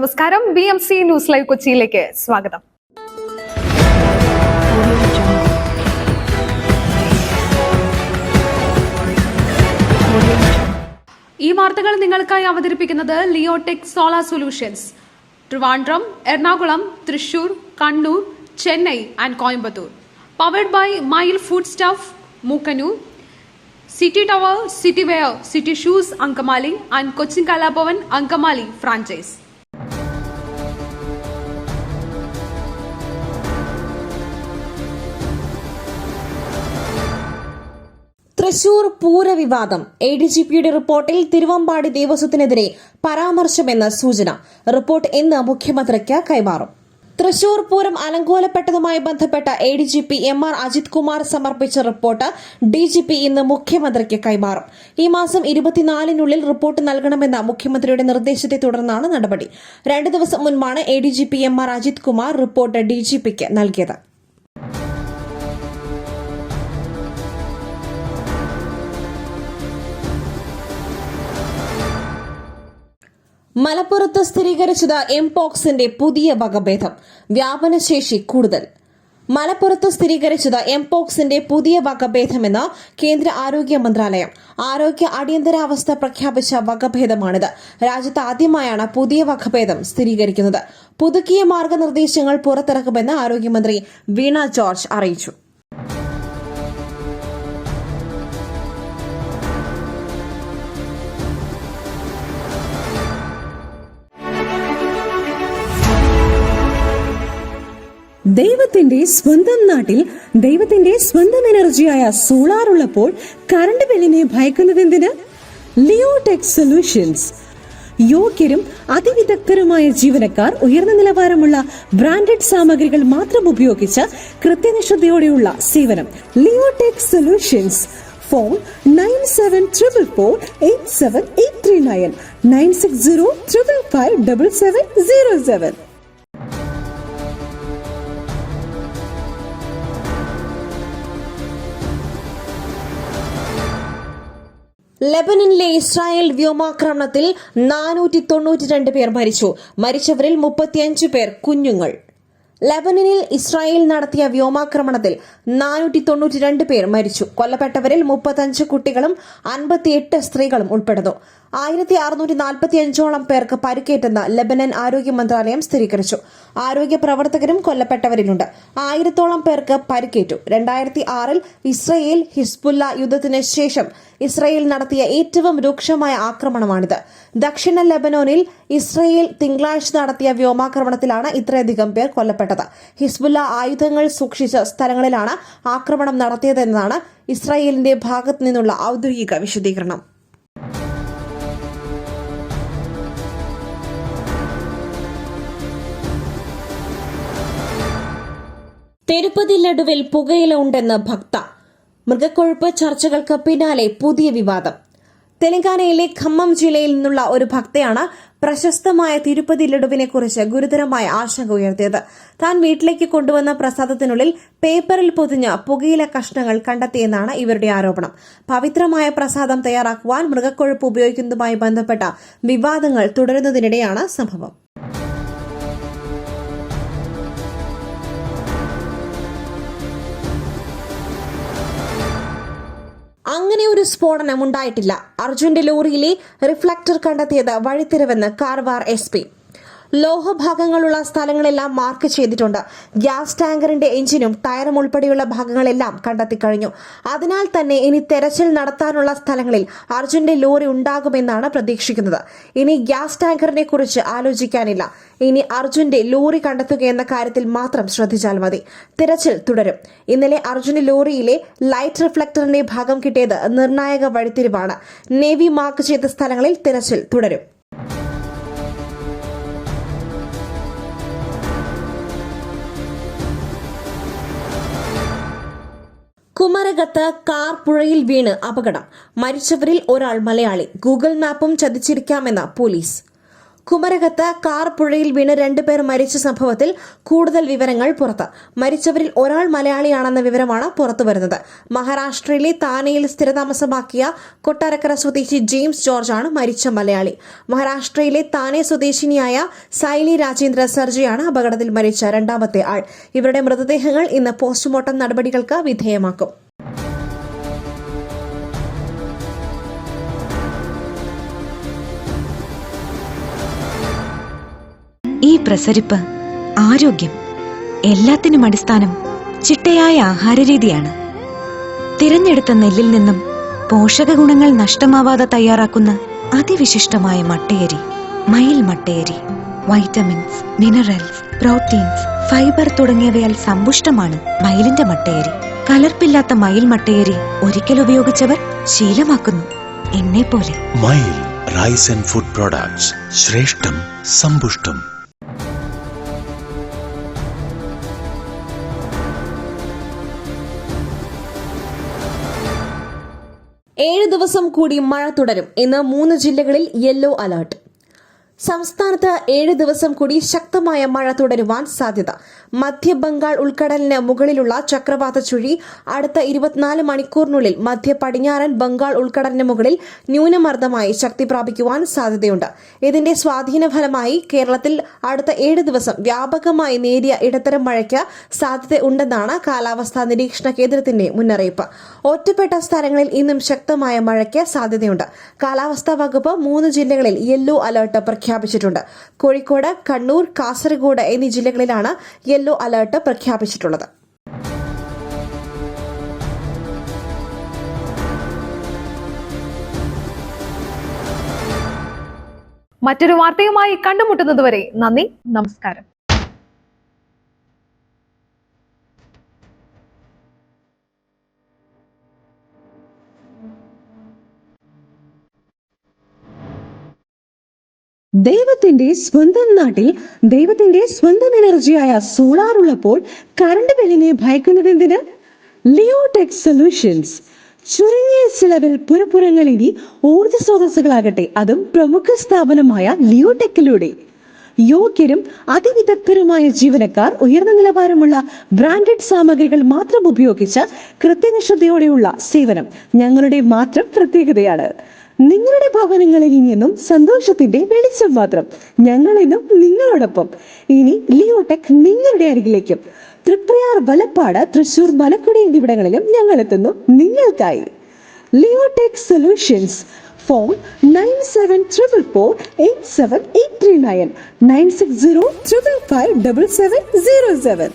നമസ്കാരം. BMC news live കൊച്ചിയിലേക്ക് സ്വാഗതം. ഈ വാർത്തകൾ നിങ്ങൾക്കായി അവതരിപ്പിക്കുന്നത് Leotech solar solutions, Trivandrum, Ernakulam, Thrissur, Kannur, Chennai and Coimbatore. Powered by Mayil food stuff, Mookkannoor, city tower, city wear, city shoes, Angamaly and Cochin Kalabhavan Angamaly franchise. Thrissur പൂരവിവാദം. ADGPയുടെ റിപ്പോർട്ടിൽ തിരുവമ്പാടി ദേവസ്വത്തിനെതിരെ പരാമർശമെന്ന സൂചന. റിപ്പോർട്ട് ഇന്ന് മുഖ്യമന്ത്രിക്ക് കൈമാറും. തൃശൂർ പൂരം അലങ്കോലപ്പെട്ടതുമായി ബന്ധപ്പെട്ട ADGP MR അജിത് കുമാർ സമർപ്പിച്ച റിപ്പോർട്ട് DGP ഇന്ന് മുഖ്യമന്ത്രിക്ക് കൈമാറും. ഈ മാസം 24-നുള്ളിൽ റിപ്പോർട്ട് നൽകണമെന്ന മുഖ്യമന്ത്രിയുടെ നിർദ്ദേശത്തെ തുടർന്നാണ് നടപടി. 2 ദിവസം മുൻപാണ് ADGP MR Ajith Kumar report DGPക്ക് നൽകിയത്. മലപ്പുറത്ത് സ്ഥിരീകരിച്ചത് എംപോക്സിന്റെ പുതിയ വകഭേദം. വ്യാപനശേഷി കൂടുതൽ. മലപ്പുറത്ത് സ്ഥിരീകരിച്ചത് എംപോക്സിന്റെ പുതിയ വകഭേദമെന്ന് കേന്ദ്ര ആരോഗ്യ മന്ത്രാലയം. ആരോഗ്യ അടിയന്തരാവസ്ഥ പ്രഖ്യാപിച്ച വകഭേദമാണിത്. രാജ്യത്ത് ആദ്യമായാണ് പുതിയ വകഭേദം സ്ഥിരീകരിക്കുന്നത്. പുതുക്കിയ മാർഗനിർദ്ദേശങ്ങൾ പുറത്തിറക്കുമെന്ന് ആരോഗ്യമന്ത്രി വീണ ജോർജ് അറിയിച്ചു. ദൈവത്തിന്റെ സ്വന്തം നാട്ടിൽ ദൈവത്തിന്റെ സ്വന്തം എനർജിയായ സോളാർ ഉള്ളപ്പോൾ കറണ്ട് ബില്ലിനെ ഭയക്കുന്നതെന്തിന്? Leotech solutions. യോഗ്യരും അതിവിദഗ്ധരുമായ ജീവനക്കാർ, ഉയർന്ന നിലവാരമുള്ള ബ്രാൻഡഡ് സാമഗ്രികൾ മാത്രം ഉപയോഗിച്ച് കൃത്യനിഷ്ഠതയോടെയുള്ള സേവനം. Leotech solutions. ഫോൺ 9744487839 9605557707. ലെബനനിലെ ഇസ്രായേൽ വ്യോമാക്രമണത്തിൽ 492 പേർ മരിച്ചു. മരിച്ചവരിൽ 35 പേർ കുഞ്ഞുങ്ങൾ. ലെബനനിൽ ഇസ്രായേൽ നടത്തിയ വ്യോമാക്രമണത്തിൽ 492 പേർ മരിച്ചു. കൊല്ലപ്പെട്ടവരിൽ 35 കുട്ടികളും 58 സ്ത്രീകളും ഉൾപ്പെടുന്നു. 1645ഓളം പേർക്ക് പരിക്കേറ്റെന്ന് ലെബനൻ ആരോഗ്യ മന്ത്രാലയം സ്ഥിരീകരിച്ചു. ആരോഗ്യ പ്രവർത്തകരും കൊല്ലപ്പെട്ടവരിലുണ്ട്. 1000ഓളം പേർക്ക് പരിക്കേറ്റു. 2006-ൽ ഇസ്രായേൽ ഹിസ്ബുല്ല യുദ്ധത്തിന് ശേഷം ഇസ്രായേൽ നടത്തിയ ഏറ്റവും രൂക്ഷമായ ആക്രമണമാണിത്. ദക്ഷിണ ലെബനോനിൽ ഇസ്രായേൽ തിങ്കളാഴ്ച നടത്തിയ വ്യോമാക്രമണത്തിലാണ് ഇത്രയധികം പേർ കൊല്ലപ്പെട്ടത്. ഹിസ്ബുല്ല ആയുധങ്ങൾ സൂക്ഷിച്ച സ്ഥലങ്ങളിലാണ് ആക്രമണം നടത്തിയതെന്നാണ് ഇസ്രായേലിന്റെ ഭാഗത്തു നിന്നുള്ള ഔദ്യോഗിക വിശദീകരണം. തിരുപ്പതി ലഡുവിൽ പുകയില ഉണ്ടെന്ന് ഭക്ത. മൃഗക്കൊഴുപ്പ് ചർച്ചകൾക്ക് പിന്നാലെ പുതിയ വിവാദം. തെലങ്കാനയിലെ ഖമ്മം ജില്ലയിൽ നിന്നുള്ള ഒരു ഭക്തയാണ് പ്രശസ്തമായ തിരുപ്പതി ലഡുവിനെക്കുറിച്ച് ഗുരുതരമായ ആശങ്ക ഉയർത്തിയത്. താൻ വീട്ടിലേക്ക് കൊണ്ടുവന്ന പ്രസാദത്തിനുള്ളിൽ പേപ്പറിൽ പൊതിഞ്ഞ പുകയില കഷ്ണങ്ങൾ കണ്ടെത്തിയെന്നാണ് ഇവരുടെ ആരോപണം. പവിത്രമായ പ്രസാദം തയ്യാറാക്കുവാൻ മൃഗക്കൊഴുപ്പ് ഉപയോഗിക്കുന്നതുമായി ബന്ധപ്പെട്ട വിവാദങ്ങൾ തുടരുന്നതിനിടെയാണ് സംഭവം. അങ്ങനെ ഒരു സ്ഫോടനം ഉണ്ടായിട്ടില്ല. അർജുന്റെ ലോറിയിലെ റിഫ്ലക്ടർ കണ്ടെത്തിയത് വഴിത്തിരിവെന്ന് കാർവാർ SP. ലോഹഭാഗങ്ങളുള്ള സ്ഥലങ്ങളെല്ലാം മാർക്ക് ചെയ്തിട്ടുണ്ട്. ഗ്യാസ് ടാങ്കറിന്റെ എഞ്ചിനും ടയറും ഉൾപ്പെടെയുള്ള ഭാഗങ്ങളെല്ലാം കണ്ടെത്തിക്കഴിഞ്ഞു. അതിനാൽ തന്നെ ഇനി തെരച്ചിൽ നടത്താനുള്ള സ്ഥലങ്ങളിൽ അർജുന്റെ ലോറി ഉണ്ടാകുമെന്നാണ് പ്രതീക്ഷിക്കുന്നത്. ഇനി ഗ്യാസ് ടാങ്കറിനെ കുറിച്ച് ആലോചിക്കാനില്ല. ഇനി അർജുന്റെ ലോറി കണ്ടെത്തുകയെന്ന കാര്യത്തിൽ മാത്രം ശ്രദ്ധിച്ചാൽ മതി. തിരച്ചിൽ തുടരും. ഇന്നലെ അർജുന്റെ ലോറിയിലെ ലൈറ്റ് റിഫ്ലക്ടറിന്റെ ഭാഗം കിട്ടിയത് നിർണായക വഴിത്തിരിവാണ്. നേവി മാർക്ക് ചെയ്ത സ്ഥലങ്ങളിൽ തിരച്ചിൽ തുടരും. കുമരകത്ത് കാർ പുഴയിൽ വീണ് അപകടം. മരിച്ചവരിൽ ഒരാൾ മലയാളി. ഗൂഗിൾ മാപ്പും ചതിച്ചിരിക്കാമെന്ന് പോലീസ്. കുമരകത്ത് കാർ പുഴയിൽ വീണ് 2 പേർ മരിച്ച സംഭവത്തിൽ കൂടുതൽ വിവരങ്ങൾ പുറത്ത്. മരിച്ചവരിൽ ഒരാൾ മലയാളിയാണെന്ന വിവരമാണ് പുറത്തുവരുന്നത്. മഹാരാഷ്ട്രയിലെ താനെയിൽ സ്ഥിരതാമസമാക്കിയ കൊട്ടാരക്കര സ്വദേശി ജെയിംസ് ജോർജാണ് മരിച്ച മലയാളി. മഹാരാഷ്ട്രയിലെ താനെ സ്വദേശിനിയായ സൈലി രാജേന്ദ്ര സർജിയാണ് അപകടത്തിൽ മരിച്ച രണ്ടാമത്തെ ആൾ. ഇവരുടെ മൃതദേഹങ്ങൾ ഇന്ന് പോസ്റ്റ്മോർട്ടം നടപടികൾക്ക് വിധേയമാക്കും. ഈ പ്രസരിപ്പ്, ആരോഗ്യം, എല്ലാത്തിനും അടിസ്ഥാനം ചിട്ടയായ ആഹാരരീതിയാണ്. തിരഞ്ഞെടുത്ത നെല്ലിൽ നിന്നും പോഷക ഗുണങ്ങൾ നഷ്ടമാവാതെ തയ്യാറാക്കുന്ന അതിവിശിഷ്ടമായ മട്ടയരി, മയിൽ മട്ടയരി. വൈറ്റമിൻസ്, മിനറൽസ്, പ്രോട്ടീൻസ്, ഫൈബർ തുടങ്ങിയവയാൽ സമ്പുഷ്ടമാണ് മയിലിന്റെ മട്ടയരി. കലർപ്പില്ലാത്ത മയിൽ മട്ടയരി ഒരിക്കൽ ഉപയോഗിച്ചവർ ശീലമാക്കുന്നു, എന്നെപ്പോലെ. മയിൽ റൈസ് ആൻഡ് ഫുഡ് പ്രോഡക്ട്സ്, ശ്രേഷ്ഠം സമ്പുഷ്ടം. 7 ദിവസം കൂടി മഴ തുടരും. ഇന്ന് 3 ജില്ലകളിൽ യെല്ലോ അലർട്ട്. സംസ്ഥാനത്ത് 7 ദിവസം കൂടി ശക്തമായ മഴ തുടരുവാൻ സാധ്യത. മധ്യ ബംഗാൾ ഉൾക്കടലിന് മുകളിലുള്ള ചക്രവാത ചുഴി അടുത്ത 24 മണിക്കൂറിനുള്ളിൽ മധ്യ പടിഞ്ഞാറൻ ബംഗാൾ ഉൾക്കടലിന് മുകളിൽ ന്യൂനമർദ്ദമായി ശക്തി പ്രാപിക്കുവാൻ സാധ്യതയുണ്ട്. ഇതിന്റെ സ്വാധീന ഫലമായി കേരളത്തിൽ അടുത്ത 7 ദിവസം വ്യാപകമായി നേരിയ ഇടത്തരം മഴയ്ക്ക് സാധ്യതയുണ്ടെന്നാണ് കാലാവസ്ഥാ നിരീക്ഷണ കേന്ദ്രത്തിന്റെ മുന്നറിയിപ്പ്. ഒറ്റപ്പെട്ട സ്ഥലങ്ങളിൽ ഇന്നും ശക്തമായ മഴയ്ക്ക് സാധ്യതയുണ്ട്. കാലാവസ്ഥാ വകുപ്പ് 3 ജില്ലകളിൽ യെല്ലോ അലർട്ട് പ്രഖ്യാപിച്ചിട്ടുണ്ട്. കോഴിക്കോട്, കണ്ണൂർ, കാസർഗോഡ് എന്നീ ജില്ലകളിലാണ് യെല്ലോ അലർട്ട് പ്രഖ്യാപിച്ചിട്ടുള്ളത്. മറ്റൊരു വാർത്തയുമായി കണ്ടുമുട്ടുന്നതുവരെ നന്ദി, നമസ്കാരം. ദൈവത്തിന്റെ സ്വന്തം നാട്ടിൽ ദൈവത്തിന്റെ സ്വന്തം എനർജിയായ സോളാർ ഉള്ളപ്പോൾ കറണ്ട് ബില്ലിനെ ഭയക്കുന്നതെന്തിന്? Leotech solutions. ചുരുങ്ങിയ ചിലവിൽ പുരപ്പുറങ്ങൾ ഇനി ഊർജ്ജ സ്രോതസ്സുകളാകട്ടെ, അതും പ്രമുഖ സ്ഥാപനമായ ലിയോടെക്കിലൂടെ. യോഗ്യരും അതിവിദഗ്ധരുമായ ജീവനക്കാർ, ഉയർന്ന നിലവാരമുള്ള ബ്രാൻഡഡ് സാമഗ്രികൾ മാത്രം ഉപയോഗിച്ച് കൃത്യനിഷ്ഠതയോടെയുള്ള സേവനം ഞങ്ങളുടെ മാത്രം പ്രത്യേകതയാണ്. നിങ്ങളുടെ ഭവനങ്ങളിൽ നിന്നും സന്തോഷത്തിന്റെ വെളിച്ചം മാത്രം. ഞങ്ങളിന്നും നിങ്ങളോടൊപ്പം. ഇനി ലിയോടെക് നിങ്ങളുടെ അരികിലേക്കും. തൃപ്രയാർ, വലപ്പാട്, തൃശൂർ, മലക്കുടി എന്നിവിടങ്ങളിലും ഞങ്ങൾ എത്തുന്നു നിങ്ങൾക്കായി. Leotech solutions. ഫോൺ 9744487839 96055577707.